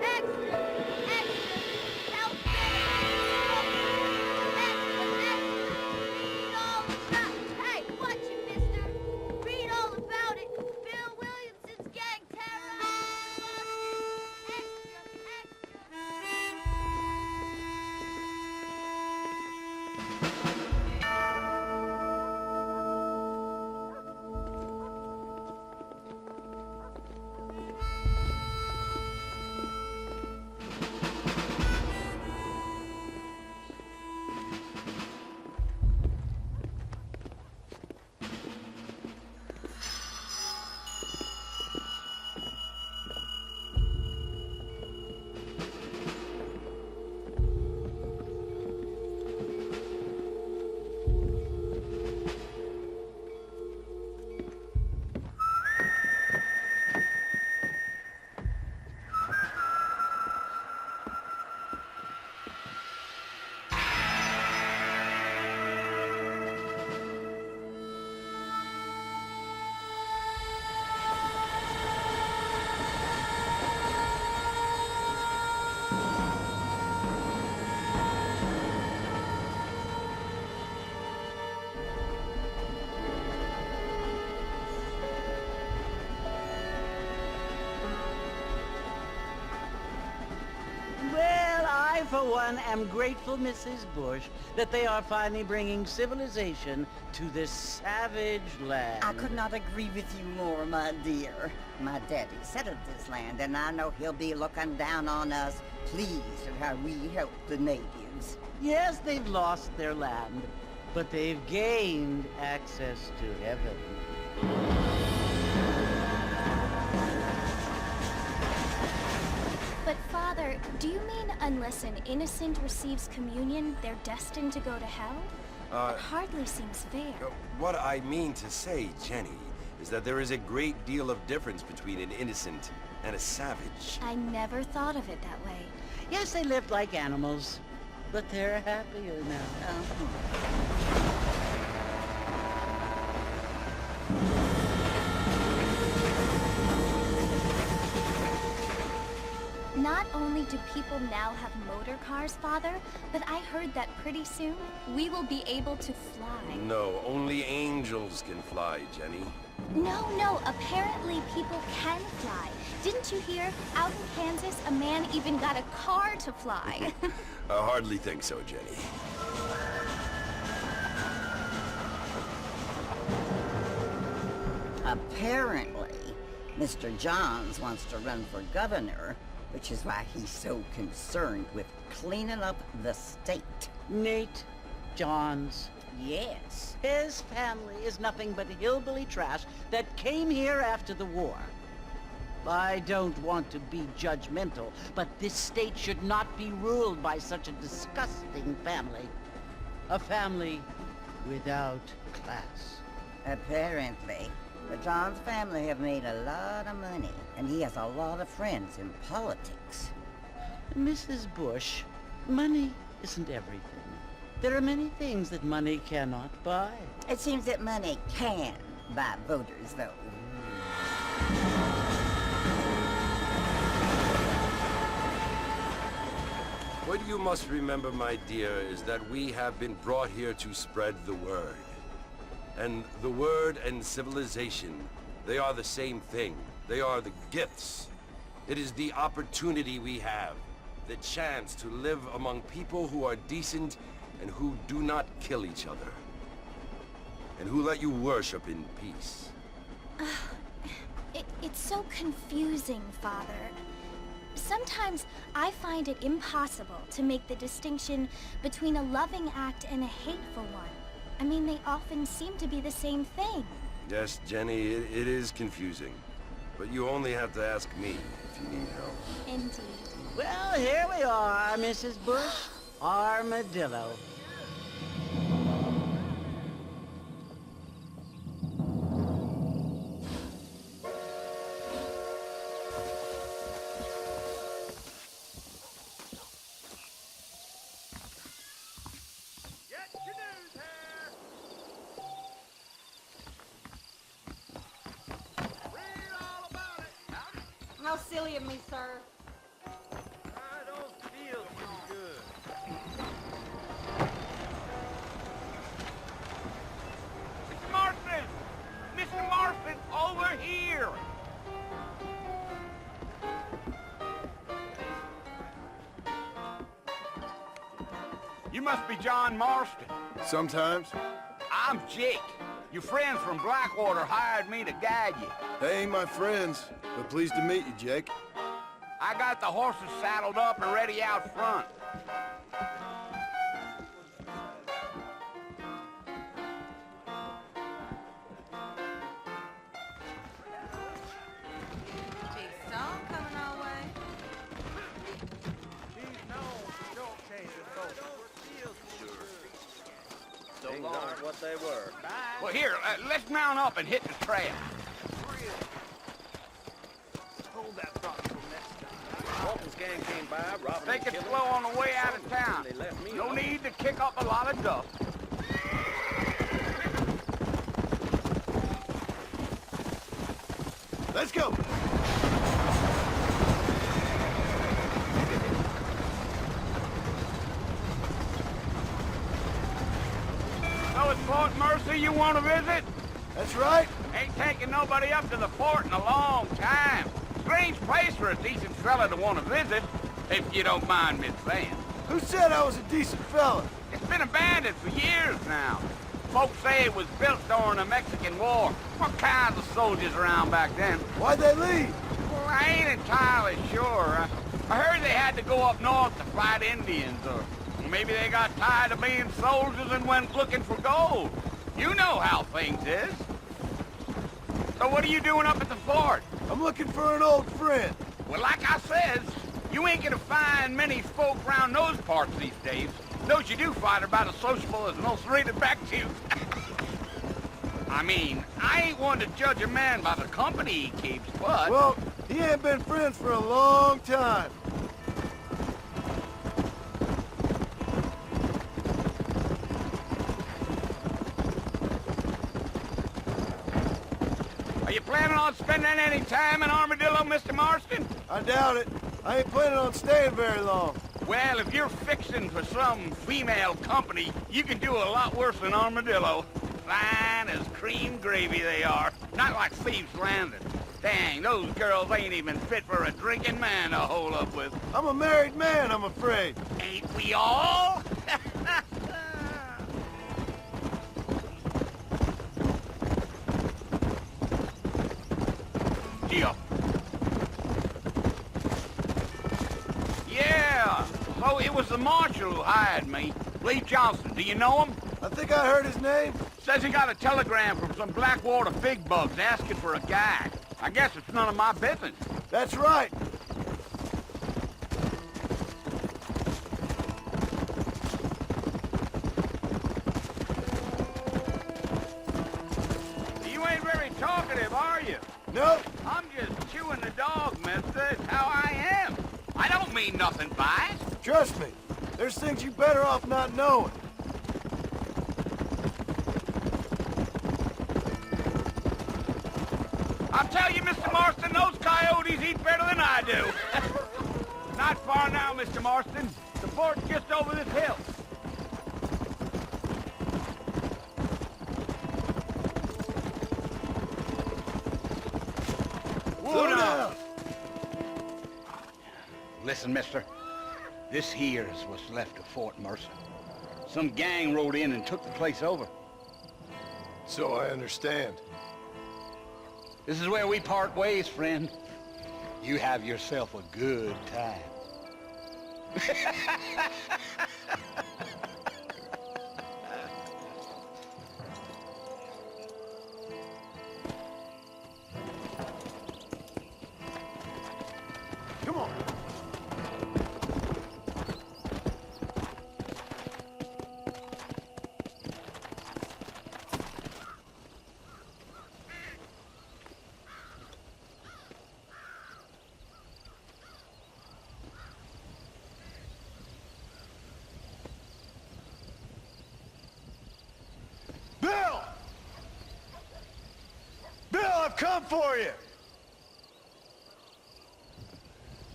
Extra! Extra! Help me! Extra! Extra! Read all about it! Hey, watch it, mister! Read all about it! Bill Williamson's gang terrorized Boston! Extra! Well, I, for one, am grateful, Mrs. Bush, that they are finally bringing civilization to this savage land. I could not agree with you more, my dear. My daddy settled this land, and I know he'll be looking down on us, pleased at how we help the natives. Yes, they've lost their land, but they've gained access to heaven. But Father, do you mean unless an innocent receives communion, they're destined to go to hell? It hardly seems fair. What I mean to say, Jenny, is that there is a great deal of difference between an innocent and a savage. I never thought of it that way. Yes, they lived like animals, but they're happier now. Not only do people now have motor cars, Father, but I heard that pretty soon we will be able to fly. No, only angels can fly, Jenny. No, apparently people can fly. Didn't you hear? Out in Kansas, a man even got a car to fly. I hardly think so, Jenny. Apparently, Mr. Johns wants to run for governor, which is why he's so concerned with cleaning up the state. Nate Johns. Yes. His family is nothing but hillbilly trash that came here after the war. I don't want to be judgmental, but this state should not be ruled by such a disgusting family. A family without class. Apparently, the Johns family have made a lot of money, and he has a lot of friends in politics. Mrs. Bush, money isn't everything. There are many things that money cannot buy. It seems that money can buy voters, though. What you must remember, my dear, is that we have been brought here to spread the word. And the word and civilization, they are the same thing. They are the gifts. It is the opportunity we have, the chance to live among people who are decent and who do not kill each other, and who let you worship in peace. It's so confusing, Father. Sometimes I find it impossible to make the distinction between a loving act and a hateful one. I mean, they often seem to be the same thing. Yes, Jenny, it is confusing. But you only have to ask me if you need help. Indeed. Well, here we are, Mrs. Bush. Armadillo. How silly of me, sir. You must be John Marston. Sometimes. I'm Jake. Your friends from Blackwater hired me to guide you. They ain't my friends, but pleased to meet you, Jake. I got the horses saddled up and ready out front. What they were. Well, here, let's mount up and hit the trail. Hold that thought till next time. Walton's gang came by, robbing Take and it killing. slow on the way out of town. They left me No alone. need to kick up a lot of dust. Let's go! So it's Fort Mercy you want to visit? That's right. Ain't taking nobody up to the fort in a long time. Strange place for a decent fella to want to visit, if you don't mind me saying. Who said I was a decent fella? It's been abandoned for years now. Folks say it was built during the Mexican War. What kinds of soldiers around back then? Why'd they leave? Well, I ain't entirely sure. I heard they had to go up north to fight Indians, or maybe they got tired of being soldiers and went looking for gold. You know how things is. So what are you doing up at the fort? I'm looking for an old friend. Well, like I says, you ain't gonna find many folk around those parts these days. Those you do find are about as sociable as an ulcerated back tooth. I mean, I ain't one to judge a man by the company he keeps, but... Well, he ain't been friends for a long time. Are you planning on spending any time in Armadillo, Mr. Marston? I doubt it. I ain't planning on staying very long. Well, if you're fixing for some female company, you can do a lot worse than Armadillo. Fine as cream gravy they are. Not like Thieves' Landing. Dang, those girls ain't even fit for a drinking man to hold up with. I'm a married man, I'm afraid. Ain't we all? Gio. Yeah, so it was the marshal who hired me. Lee Johnson, do you know him? I think I heard his name. Says he got a telegram from some Blackwater fig bugs asking for a guide. I guess it's none of my business. That's right. You ain't very talkative, are you? Nope. I'm just chewing the dog, mister. It's how I am. I don't mean nothing by it. Trust me. There's things you better off not knowing. I'll tell you, Mr. Marston, those coyotes eat better than I do. Not far now, Mr. Marston. The fort's just over this hill. Slow down. Listen, mister. This here is what's left of Fort Mercy. Some gang rode in and took the place over. So I understand. This is where we part ways, friend. You have yourself a good time. Come on. Bill! Bill, I've come for you!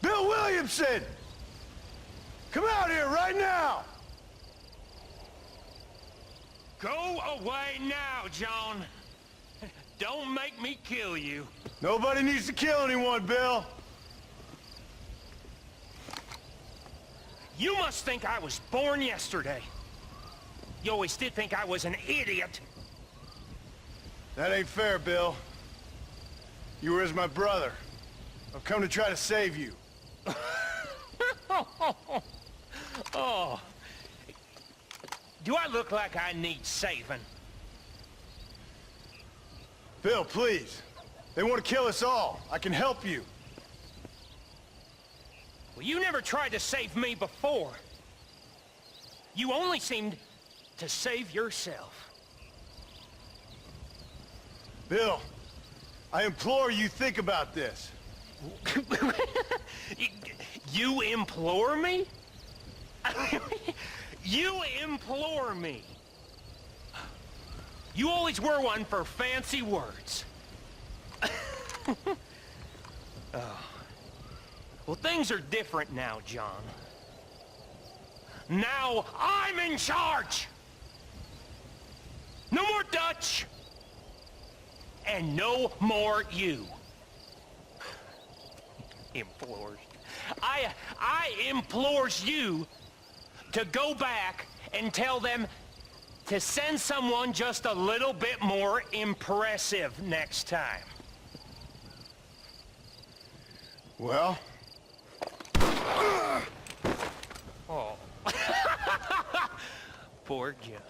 Bill Williamson! Come out here right now! Go away now, John. Don't make me kill you. Nobody needs to kill anyone, Bill. You must think I was born yesterday. You always did think I was an idiot. That ain't fair, Bill. You were as my brother. I've come to try to save you. Oh. Do I look like I need saving? Bill, please. They want to kill us all. I can help you. Well, you never tried to save me before. You only seemed to save yourself. Bill, I implore you think about this. You implore me? You implore me. You always were one for fancy words. Oh. Well, things are different now, John. Now I'm in charge! No more Dutch! And no more you. Implores. I implores you to go back and tell them to send someone just a little bit more impressive next time. Well? Oh. Poor John.